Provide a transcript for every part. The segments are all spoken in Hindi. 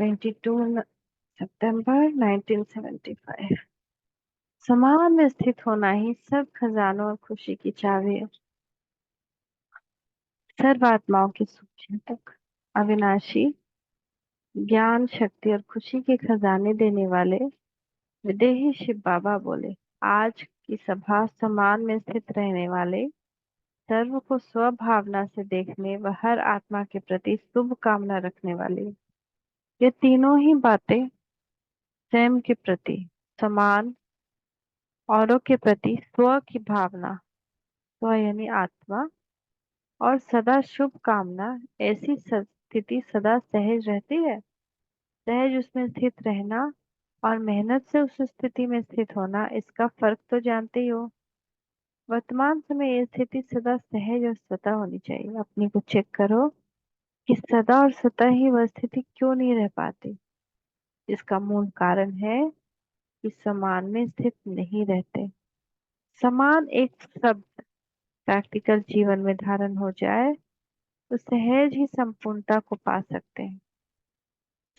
22 सितंबर 1975। समाज में स्थित होना ही सब खजानों और खुशी की चाबी है। सर्व आत्माओं की सूची तक अविनाशी ज्ञान शक्ति और खुशी के खजाने देने वाले विदेही शिव बाबा बोले, आज की सभा समान में स्थित रहने वाले, सर्व को स्वभावना से देखने व हर आत्मा के प्रति शुभ कामना रखने वाली, ये तीनों ही बातें स्वयं के प्रति समान, औरों के प्रति स्व की भावना, स्व यानी आत्मा, और सदा शुभ कामना, ऐसी स्थिति सदा सहज रहती है। सहज उसमें स्थित रहना और मेहनत से उस स्थिति में स्थित होना, इसका फर्क तो जानते ही हो। वर्तमान समय ये स्थिति सदा सहज और स्वतः होनी चाहिए। अपने को चेक करो कि सदा और स्वतः ही वह स्थिति क्यों नहीं रह पाती। इसका मूल कारण है कि समान में स्थित नहीं रहते। समान एक शब्द प्रैक्टिकल जीवन में धारण हो जाए तो सहज ही संपूर्णता को पा सकते हैं।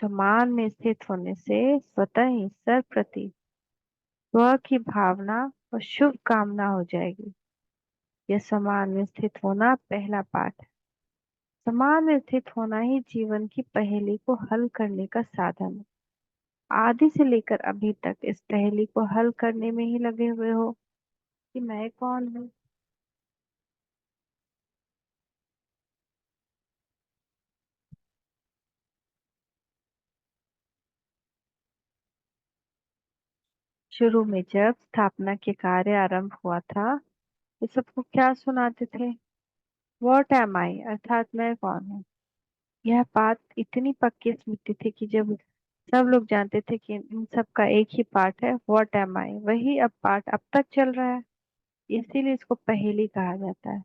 समान में स्थित होने से स्वतः ही सर्वप्रति स्व की भावना और शुभ कामना हो जाएगी। यह समान में स्थित होना पहला पाठ है। समान में स्थित होना ही जीवन की पहेली को हल करने का साधन है। आदि से लेकर अभी तक इस पहेली को हल करने में ही लगे हुए हो कि मैं कौन हूँ। शुरू में जब स्थापना के कार्य आरंभ हुआ था तो सबको क्या सुनाते थे? वॉट एम आई, अर्थात मैं कौन हूँ। यह बात इतनी पक्की स्मृति थी कि जब सब लोग जानते थे कि इन सब का एक ही पाठ है, व्हाट एम आई, वही अब पाठ अब तक चल रहा है। इसीलिए इसको पहेली कहा जाता है।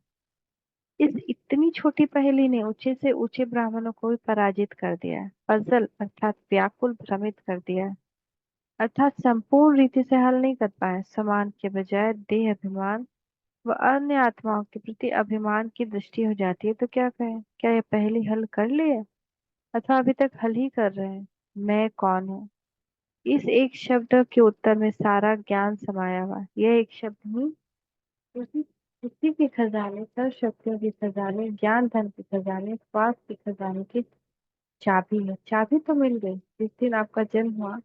इस इतनी छोटी पहेली ने ऊंचे से ऊंचे ब्राह्मणों को भी पराजित कर दिया है। पजल अर्थात व्याकुल भ्रमित कर दिया है, अर्थात संपूर्ण रीति से हल नहीं कर पाए। समान के बजाय देह अभिमान व अन्य आत्माओं के प्रति अभिमान की दृष्टि हो जाती है तो क्या कहें? क्या यह पहेली हल कर ली है अथवा अभी तक हल ही कर रहे हैं? मैं कौन हूँ, इस एक शब्द के उत्तर में सारा ज्ञान समाया हुआ है। यह एक शब्द ही उसी उसी के खजाने, सर्व शक्तियों के खजाने, ज्ञान धन के खजाने, स्वास्थ्य के खजाने की चाबी है। चाबी तो मिल गई। जिस दिन आपका जन्म हुआ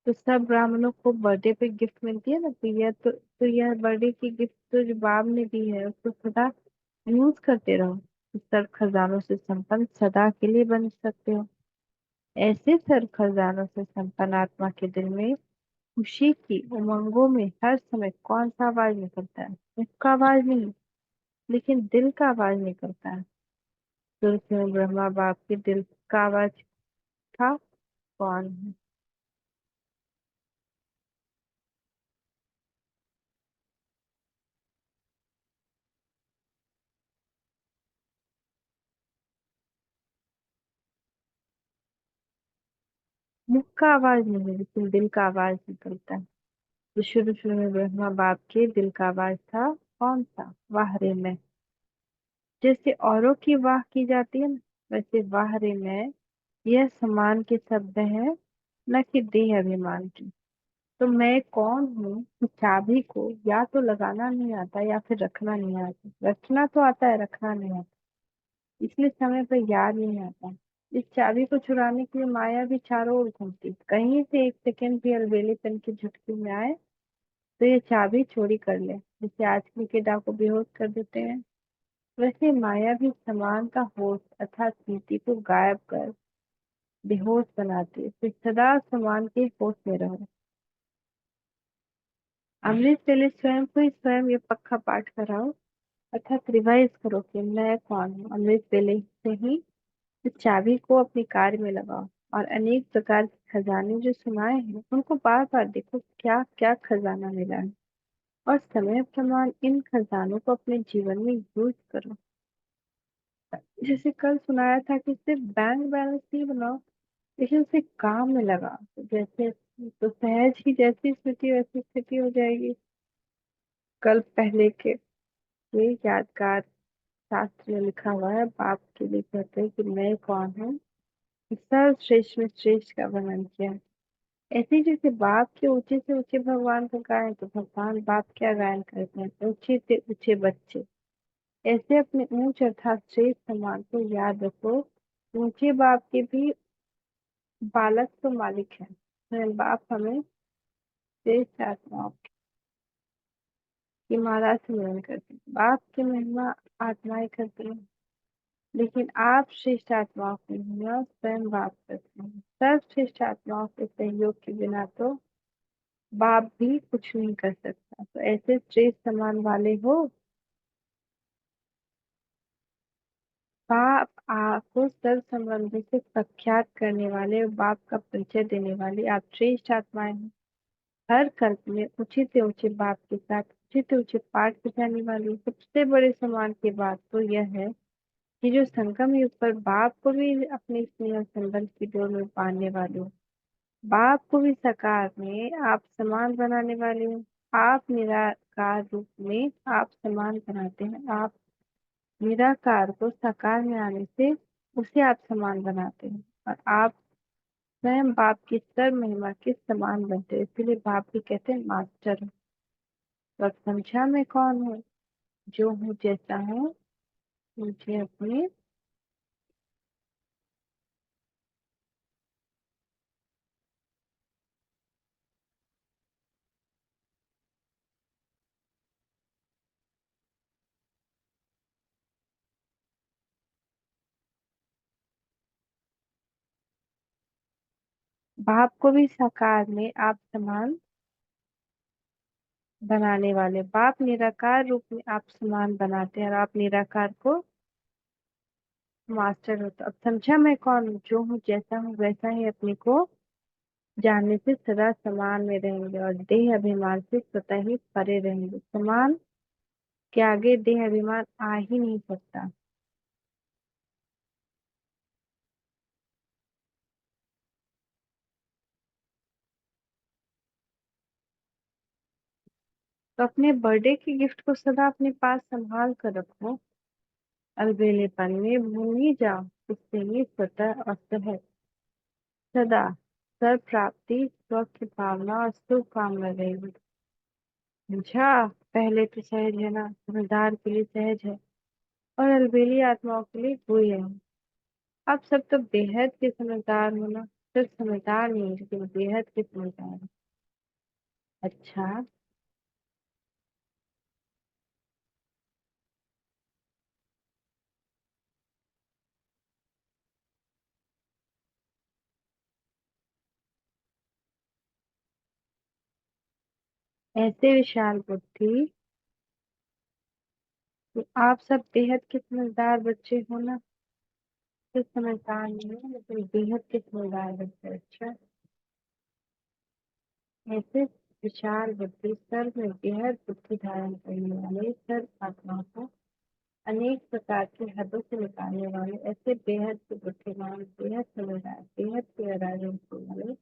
तो सब ब्राह्मणों को बर्थडे पे गिफ्ट मिलती है ना, तो यह बर्थडे की गिफ्ट तो जो बाप ने दी है उसको सदा यूज करते रहो। इस सर्व खजानों से संपन्न सदा के लिए बन सकते हो। ऐसे सर्व खजानों से संपन्न आत्मा के दिल में खुशी की उमंगों में हर समय कौन सा आवाज निकलता है? मुख का आवाज नहीं, लेकिन दिल का आवाज निकलता है। तुर्क में ब्रह्मा बाप के दिल का आवाज था, कौन है? मुख का आवाज नहीं, लेकिन दिल का आवाज निकलता है। तो शुरू शुरू में ब्रह्मा बाप के दिल का आवाज था, कौन सा? वाह रे मैं। जैसे औरों की वाह की जाती है ना, वैसे वाह रे मैं यह समान के शब्द है, न कि देह अभिमान की। तो मैं कौन हूँ कि चाबी को या तो लगाना नहीं आता या फिर रखना नहीं आता। रखना तो आता है, रखना नहीं आता, इसलिए समय पर याद नहीं आता। इस चाबी को चुराने के लिए माया भी चारों ओर घूमती, कहीं से एक सेकंड भी अलबेलेपन की झुटकी में आए तो ये चाबी चोरी कर ले। जैसे आजकल के डाकू बेहोश कर देते हैं, वैसे माया भी समान का होश अर्थात स्मृति को गायब कर बेहोश बनाती है। फिर सदा समान के होश में रहो। अमृत पहले स्वयं को ही स्वयं ये पक्का पाठ कराओ, अर्थात रिवाइज करो कि मैं कौन हूँ। अमृत पहले से ही इस चाबी को अपने कार्य में लगाओ और अनेक प्रकार के खजाने जो सुनाए हैं उनको बार बार देखो, क्या क्या खजाना मिला है, और समय प्रमाण इन खजानों को अपने जीवन में यूज करो। जैसे कल सुनाया था कि सिर्फ बैंक बैलेंस नहीं बनाओ, लेकिन उसे काम में लगा तो जैसे तो सहज ही जैसी स्थिति वैसी स्थिति हो जाएगी। कल पहले के ये यादगार शास्त्र में लिखा हुआ है, बाप के लिए कहते हैं कि मैं कौन हूँ। सर्वश्रेष्ठ में श्रेष्ठ का वर्णन किया। ऐसे जैसे बाप के ऊंचे से ऊंचे भगवान को गाएं तो भगवान बाप क्या गायन करते हैं, ऊंचे से ऊंचे बच्चे। ऐसे अपने ऊंच अर्थात श्रेष्ठ सम्मान को याद रखो। ऊंचे बाप के भी बालक तो मालिक है, स्वयं बाप हमें श्रेष्ठ आत्माओं की माला से मिलन करते हैं। बाप की महिमा आत्माएं करती हैं, लेकिन आप श्रेष्ठ आत्माओं की महिमा स्वयं बाप करते हैं। सर्वश्रेष्ठ आत्माओं के सहयोग के बिना तो बाप भी कुछ नहीं कर सकता। तो ऐसे श्रेष्ठ सम्मान वाले हो बाप, आपको सर्व संबंधों से प्रख्यात करने वाले और बाप का परिचय देने वाली आप श्रेष्ठ आत्माएं हैं। हर कल्प में ऊंचे से ऊंचे बाप के साथ ऊंचे से ऊंचे पाठ बजाने वाली सबसे बड़े सम्मान की बात तो यह है कि जो संगम युग पर बाप को भी अपने स्नेह और संबंध की डोर में बांधने वाले हो, बाप को भी साकार में आप समान बनाने वाले हो। आप निराकार रूप में आप समान बनाते हैं, आप निराकार को साकार में आने से उसे आप समान बनाते हैं, और आप स्वयं बाप की सर्व महिमा के समान बनते हैं। इसीलिए बाप भी कहते हैं मास्टर। तो अब समझा मैं कौन हूँ, जो हूँ जैसा हूँ, मुझे अपने बाप को भी साकार में आप समान बनाने वाले। बाप निराकार रूप में आप समान बनाते हैं और आप निराकार को मास्टर होता। अब समझा मैं कौन हूँ, जो हूँ जैसा हूँ वैसा ही अपने को जानने से सदा समान में रहेंगे और देह अभिमान से स्वतः ही परे रहेंगे। समान के आगे देह अभिमान आ ही नहीं सकता। तो अपने बर्थडे की गिफ्ट को सदा अपने पास संभाल कर रखो। अलबेलेपन में भूल ही जाओ, इससे ही स्वतः और सहज सदा सर्व प्राप्ति स्व की भावना और शुभकामना रहेगी। समझा? पहले तो सहज है ना, समझदार के लिए सहज है और अलबेली आत्माओं के लिए बुरी है। आप सब तो बेहद के समझदार हो ना, सिर्फ समझदार नहीं लेकिन बेहद के समझदार हो। अच्छा, ऐसे विशाल बुद्धि तो आप सब बेहद के समझदार बच्चे हो ना, सिर्फ समझदार नहीं हो लेकिन बेहद के समझदार बच्चे। अच्छा, ऐसे विशाल बुद्धि सर्व में बेहद बुद्धि धारण करने वाले सर्व आत्माओं को अनेक प्रकार की हदों से निकालने वाले ऐसे बेहद के बुद्धिमान, बेहद समझदार, बेहद के राजन वाले,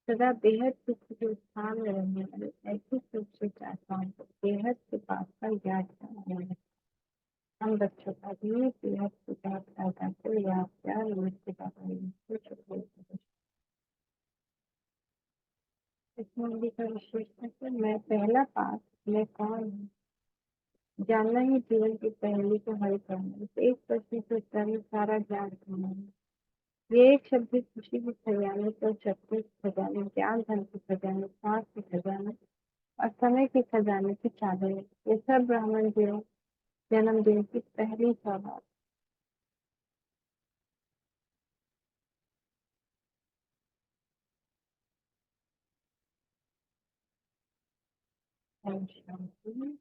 सदा बेहद के किसी स्थान में रहने वाले ऐसे सुरक्षित आत्माओं को बेहद के पास का याद कराने वाले हम बच्चों का भी बेहद के पास पैदा को याद क्या नमस्ते पापा। इस मूवी का विशेषण है मैं पहला पास, मैं कौन हूँ जानना ही जीवन की पहेली को हल करना। इस एक प्रश्न के उत्तर में सारा ज्ञान होना है। ये एक शब्द भी खुशी के खजाने पर, शक्ति के खजाने, ज्ञान धन के खजाने, सांस के खजाने और समय के खजाने की चादर है। ये सब ब्राह्मण जीवन जन्मदिन की पहली सौगात है। शांति।